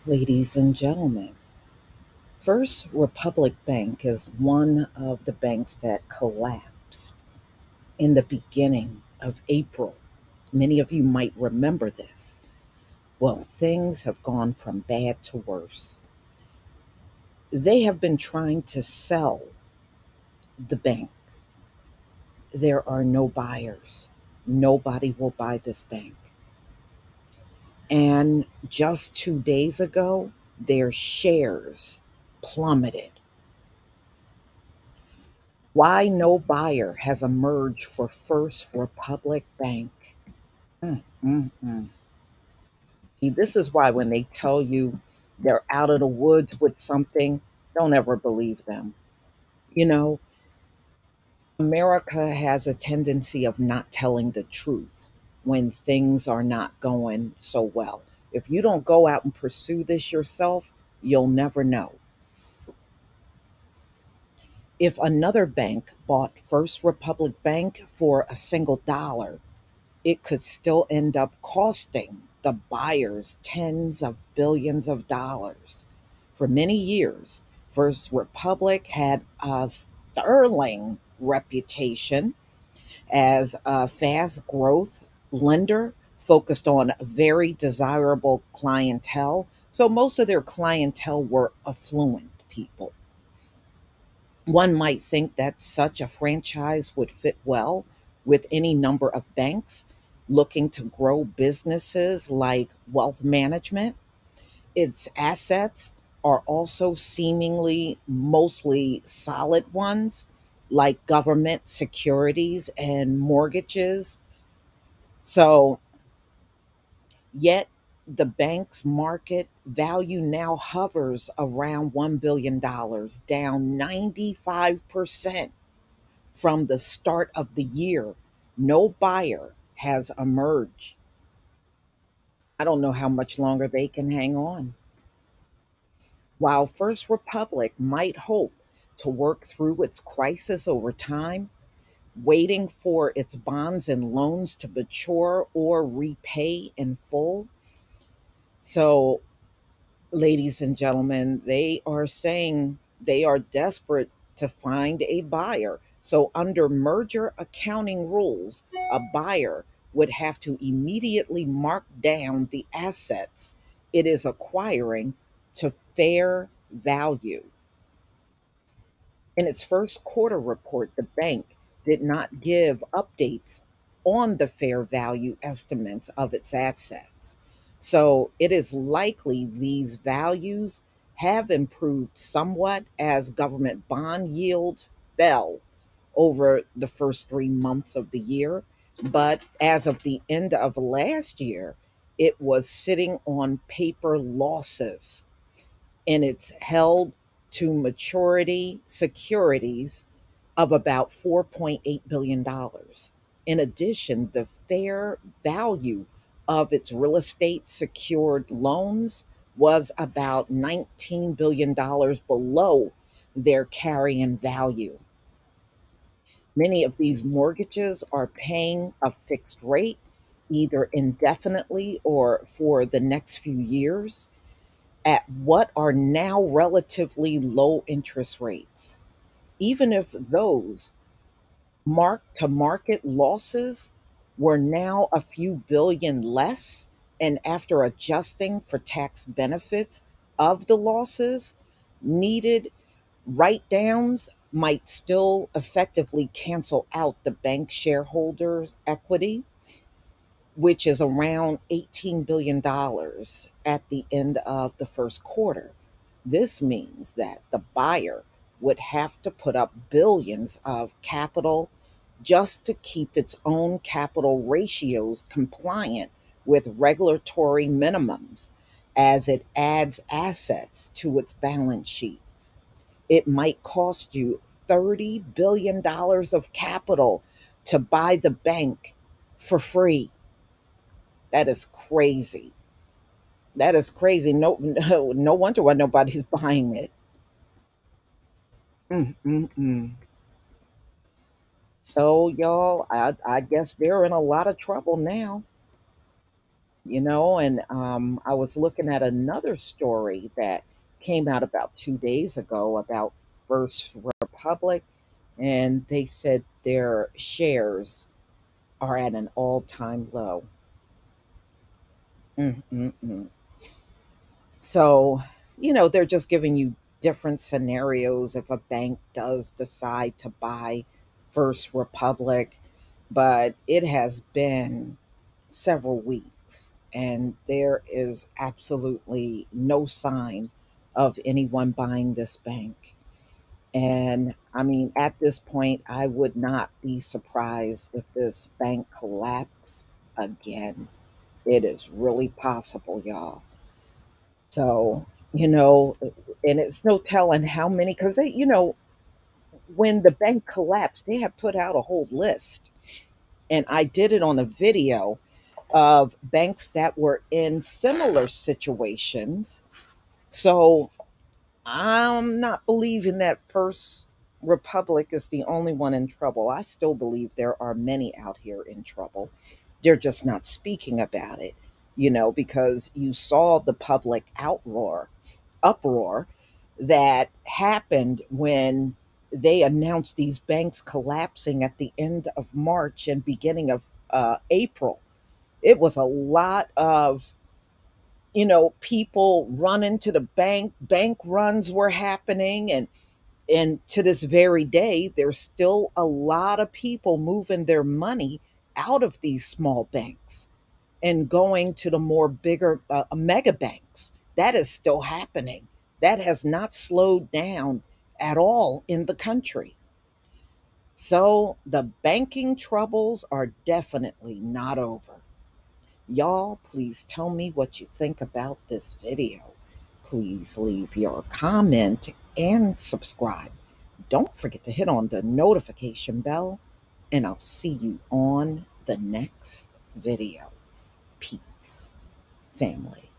Ladies and gentlemen, First Republic Bank is one of the banks that collapsed in the beginning of April. Many of you might remember this. Well, things have gone from bad to worse. They have been trying to sell the bank. There are no buyers. Nobody will buy this bank. And just 2 days ago, their shares plummeted. Why no buyer has emerged for First Republic Bank? Mm, mm, mm. See, this is why when they tell you they're out of the woods with something, don't ever believe them. You know, America has a tendency of not telling the truth when things are not going so well. If you don't go out and pursue this yourself, you'll never know. If another bank bought First Republic Bank for a single dollar, it could still end up costing the buyers tens of billions of dollars. For many years, First Republic had a sterling reputation as a fast growth lender focused on very desirable clientele. So most of their clientele were affluent people. One might think that such a franchise would fit well with any number of banks looking to grow businesses like wealth management. Its assets are also seemingly mostly solid ones, like government securities and mortgages. So, yet the bank's market value now hovers around $1 billion, down 95% from the start of the year. No buyer has emerged. I don't know how much longer they can hang on. While First Republic might hope to work through its crisis over time, waiting for its bonds and loans to mature or repay in full. So, ladies and gentlemen, they are saying they are desperate to find a buyer. So, under merger accounting rules, a buyer would have to immediately mark down the assets it is acquiring to fair value. In its first quarter report, the bank did not give updates on the fair value estimates of its assets. So it is likely these values have improved somewhat as government bond yields fell over the first 3 months of the year. But as of the end of last year, it was sitting on paper losses and it's held to maturity securities of about $4.8 billion. Dollars. In addition, the fair value of its real estate secured loans was about $19 billion below their carrying value. Many of these mortgages are paying a fixed rate, either indefinitely or for the next few years at what are now relatively low interest rates. Even if those mark to market losses were now a few billion less, and after adjusting for tax benefits of the losses, needed write downs might still effectively cancel out the bank shareholders' equity, which is around $18 billion at the end of the first quarter. This means that the buyer would have to put up billions of capital just to keep its own capital ratios compliant with regulatory minimums as it adds assets to its balance sheets. It might cost you $30 billion of capital to buy the bank for free. That is crazy. That is crazy. No, no wonder why nobody's buying it. Mm, mm, mm. So, y'all, I guess they're in a lot of trouble now. And I was looking at another story that came out about 2 days ago about First Republic, and they said their shares are at an all-time low. Mm-mm-mm. So, they're just giving you different scenarios if a bank does decide to buy First Republic, but it has been several weeks and there is absolutely no sign of anyone buying this bank. And I mean, at this point, I would not be surprised if this bank collapse again. It is really possible, y'all. So, and it's no telling how many, because when the bank collapsed, they had put out a whole list. And I did it on a video of banks that were in similar situations. So I'm not believing that First Republic is the only one in trouble. I still believe there are many out here in trouble. They're just not speaking about it, because you saw the public uproar that happened when they announced these banks collapsing at the end of March and beginning of April. It was a lot of people running to the bank runs were happening, and to this very day there's still a lot of people moving their money out of these small banks and going to the more bigger mega banks. That is still happening. That has not slowed down at all in the country. So the banking troubles are definitely not over. Y'all, please tell me what you think about this video. Please leave your comment and subscribe. Don't forget to hit on the notification bell, and I'll see you on the next video. Peace, family.